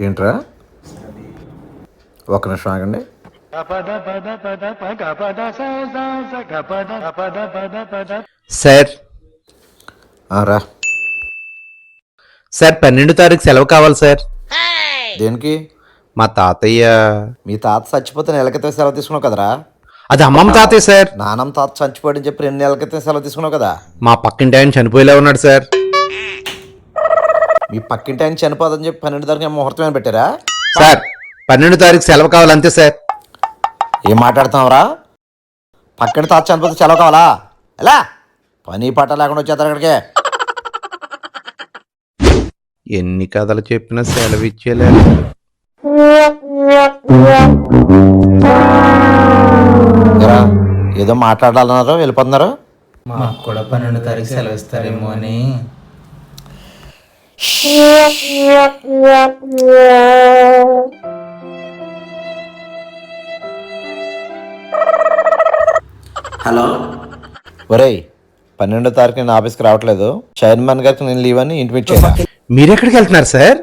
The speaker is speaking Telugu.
ఏంట్రా? ఒక నిమిషం ఆగండి. సార్ రా. సార్ 12 తారీఖు సెలవు కావాలి సార్. దేనికి? మా తాతయ్య. మీ తాత చచ్చిపోతే నెల క్రితం సెలవు తీసుకున్నావు కదరా? అది అమ్మమ్మ తాతయ్య సార్. నానమ్మ తాత చచ్చిపోయాడని చెప్పి 2 నెలల క్రితం సెలవు తీసుకున్నావు కదా? మా పక్కింటి ఆయన చనిపోయేలా ఉన్నాడు సార్. మీ పక్కింటి ఆయన చనిపోదని చెప్పి 12 తారీఖు ముహూర్తమైన పెట్టారా? సార్ 12 తారీఖు సెలవు కావాలి అంతే సార్. ఏం మాట్లాడుతున్నావురా? పక్కన తాత చనిపోతే సెలవు కావాలా? ఎలా పని పాట లేకుండా వచ్చేస్తారు అక్కడికే. ఎన్ని కథలు చెప్పినా సెలవు ఇచ్చేలేదు. ఏదో మాట్లాడాలన్నారు, వెళ్ళిపోతున్నారు. మాకు కూడా 12 తారీఖు సెలవు ఇస్తారేమో అని. హలో, ఒరేయ్ 12 తారీఖు నేను ఆఫీస్కి రావట్లేదు, చైర్మన్ గారికి నేను లీవ్ అని ఇంటిమేట్ చేయాలి. మీరెక్కడికి వెళ్తున్నారు సార్?